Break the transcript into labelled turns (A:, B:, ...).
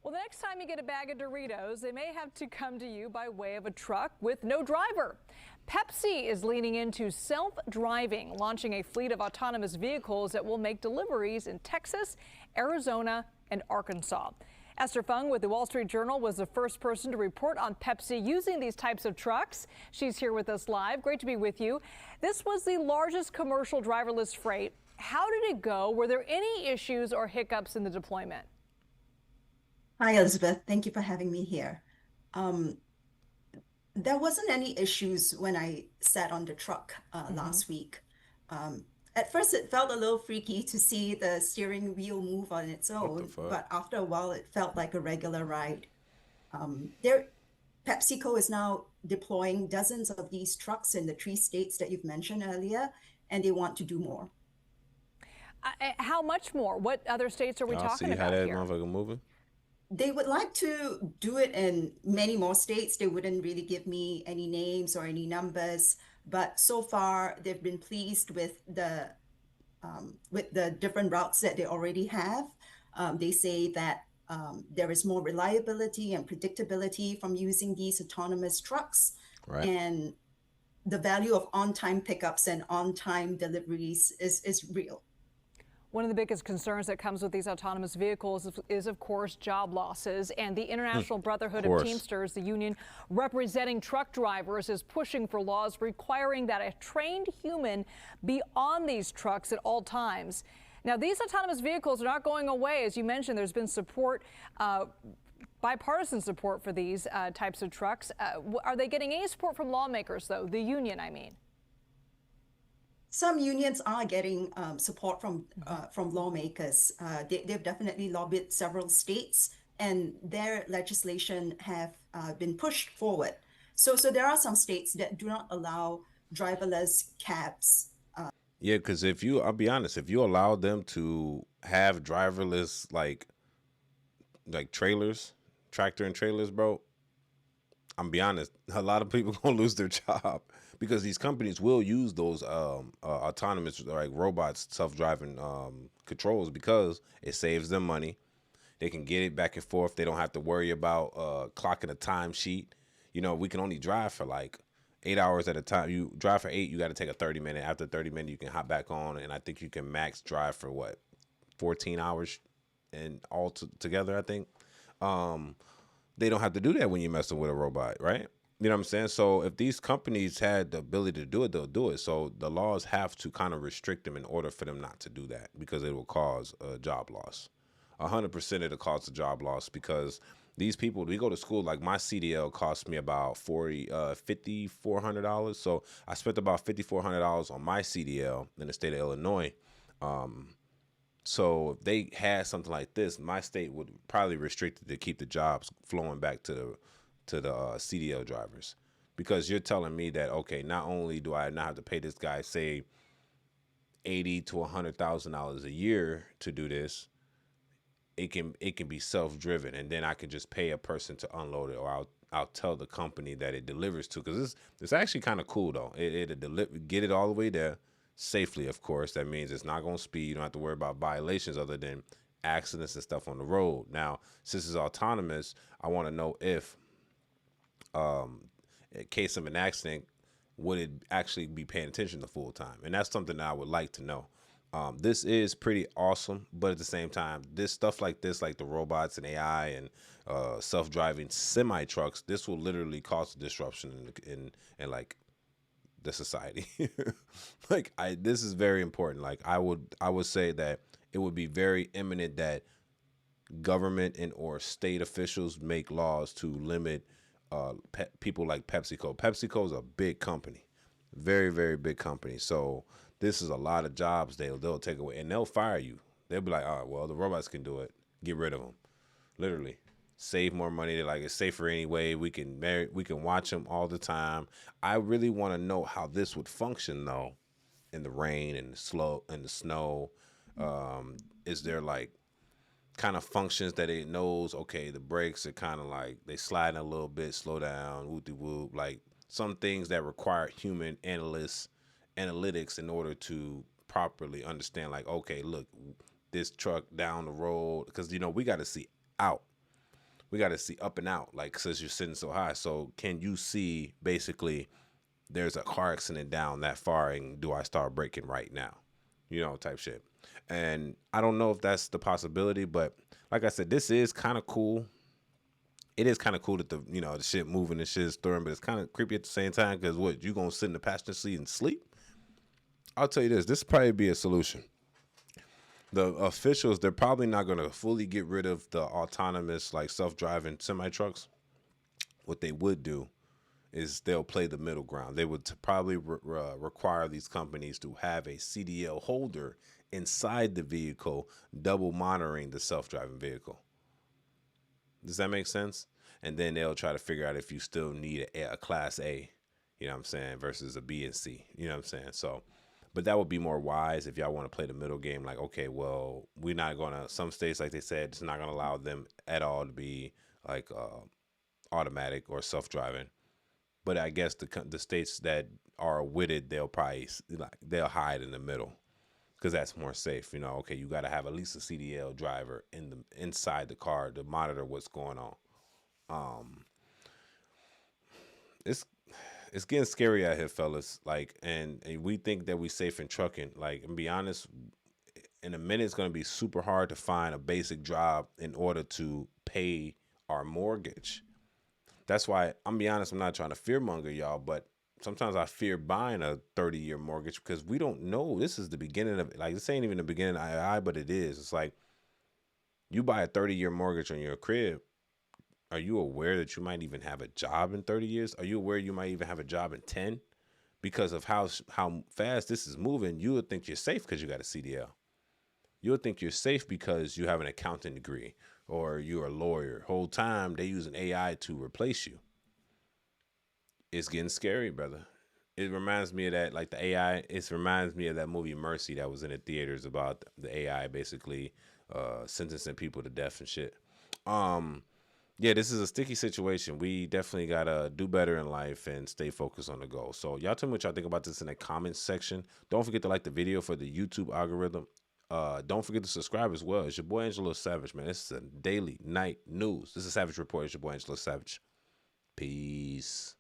A: Well, the next time you get a bag of Doritos, they may have to come to you by way of a truck with no driver. Pepsi is leaning into self-driving, launching a fleet of autonomous vehicles that will make deliveries in Texas, Arizona, and Arkansas. Esther Fung with the Wall Street Journal was the first person to report on Pepsi using these types of trucks. She's here with us live. Great to be with you. This was the largest commercial driverless freight. How did it go? Were there any issues or hiccups in the deployment?
B: Hi, Elizabeth. Thank you for having me here. There wasn't any issues when I sat on the truck last week. At first, it felt a little freaky to see the steering wheel move on its
C: What the
B: own,
C: fuck?
B: but after a while, it felt like a regular ride. There, PepsiCo is now deploying dozens of these trucks in the three states that you've mentioned earlier, and they want to do more.
A: How much more? What other states are we
C: Y'all
A: talking
C: see how
A: about
C: that
A: here?
C: motherfucker moving?
B: They would like to do it in many more states. They wouldn't really give me any names or any numbers, but so far they've been pleased with the different routes that they already have. They say that there is more reliability and predictability from using these autonomous trucks,
C: Right?
B: and the value of on-time pickups and on-time deliveries is real.
A: One of the biggest concerns that comes with these autonomous vehicles is, of course, job losses. And the International
C: Of
A: Brotherhood of
C: course.
A: Teamsters, the union representing truck drivers, is pushing for laws requiring that a trained human be on these trucks at all times. Now, these autonomous vehicles are not going away. As you mentioned, there's been support, bipartisan support for these types of trucks. Are they getting any support from lawmakers, though? The union, I mean.
B: Some unions are getting support from lawmakers. They've definitely lobbied several states, and their legislation have been pushed forward. So there are some states that do not allow driverless cabs.
C: Yeah, because I'll be honest, if you allow them to have driverless like trailers, tractor and trailers, bro, I'm be honest, a lot of people gonna lose their job because these companies will use those autonomous like robots, self-driving controls because it saves them money. They can get it back and forth. They don't have to worry about clocking a timesheet. You know, we can only drive for like 8 hours at a time. You drive for 8, you got to take a 30 minute. After 30 minutes, you can hop back on, and I think you can max drive for what 14 hours and all together. I think they don't have to do that when you're messing with a robot, right? You know what I'm saying? So if these companies had the ability to do it, they'll do it. So the laws have to kind of restrict them in order for them not to do that because it will cause a job loss. 100% it'll cause a job loss because these people, we go to school, like my CDL cost me about $5,400. So I spent about $5,400 on my CDL in the state of Illinois. So if they had something like this, my state would probably restrict it to keep the jobs flowing back to the CDL drivers, because you're telling me that okay, not only do I not have to pay this guy say $80,000 to $100,000 a year to do this, it can be self-driven, and then I can just pay a person to unload it, or I'll tell the company that it delivers to, because it's actually kind of cool though. Get it all the way there safely, of course. That means it's not going to speed. You don't have to worry about violations other than accidents and stuff on the road. Now, since it's autonomous, I want to know if, in case of an accident, would it actually be paying attention the full time? And that's something that I would like to know. This is pretty awesome, but at the same time, this stuff like this, like the robots and AI and self-driving semi trucks, this will literally cause a disruption in like the society. This is very important. Like I would say that it would be very imminent that government and or state officials make laws to limit people like PepsiCo. PepsiCo is a big company, very very big company. So this is a lot of jobs they'll take away, and they'll fire you. They'll be like, all right, well the robots can do it. Get rid of them. Literally, save more money. They're like, it's safer anyway. We can watch them all the time. I really want to know how this would function though, in the rain and the snow. Is there like kind of functions that it knows, okay, the brakes are kind of like they slide a little bit, slow down, whoop de whoop, like some things that require human analytics in order to properly understand, like, okay, look, this truck down the road, because we got to see out. we got to see up and out, like, since you're sitting so high. So can you see basically there's a car accident down that far, and do I start braking right now? You know, type shit. And I don't know if that's the possibility, but like I said, this is kind of cool. It is kind of cool that the shit moving and shit is stirring, but it's kind of creepy at the same time, because what, you gonna sit in the passenger seat and sleep? I'll tell you this will probably be a solution. The officials, they're probably not going to fully get rid of the autonomous, like, self-driving semi-trucks. What they would do is they'll play the middle ground. They would probably require these companies to have a CDL holder inside the vehicle, double monitoring the self-driving vehicle. Does that make sense? And then they'll try to figure out if you still need a class A, you know what I'm saying, versus a B and C, you know what I'm saying? So, but that would be more wise if y'all want to play the middle game. Like, okay, well, we're not going to, some states, like they said, it's not going to allow them at all to be like automatic or self-driving. But I guess the states that are with it, they'll probably, like, they'll hide in the middle, because that's more safe. You know, okay, you got to have at least a CDL driver inside the car to monitor what's going on. It's getting scary out here, fellas. Like, and we think that we safe in trucking. Like, and be honest, in a minute, it's gonna be super hard to find a basic job in order to pay our mortgage. That's why, I'm be honest, I'm not trying to fearmonger y'all, but sometimes I fear buying a 30-year mortgage, because we don't know. This is the beginning of, like, this ain't even the beginning of AI, but it is. It's like, you buy a 30-year mortgage on your crib. Are you aware that you might even have a job in 30 years? Are you aware you might even have a job in 10? Because of how fast this is moving, you would think you're safe because you got a CDL. You would think you're safe because you have an accounting degree or you're a lawyer. Whole time they using AI to replace you. It's getting scary, brother. It reminds me of that, like, the AI. It reminds me of that movie Mercy that was in the theaters about the AI basically sentencing people to death and shit. Yeah, this is a sticky situation. We definitely gotta do better in life and stay focused on the goal. So y'all tell me what y'all think about this in the comments section. Don't forget to like the video for the YouTube algorithm. Don't forget to subscribe as well. It's your boy Angelo Savage, man. This is a daily night news. This is Savage Report. It's your boy Angelo Savage. Peace.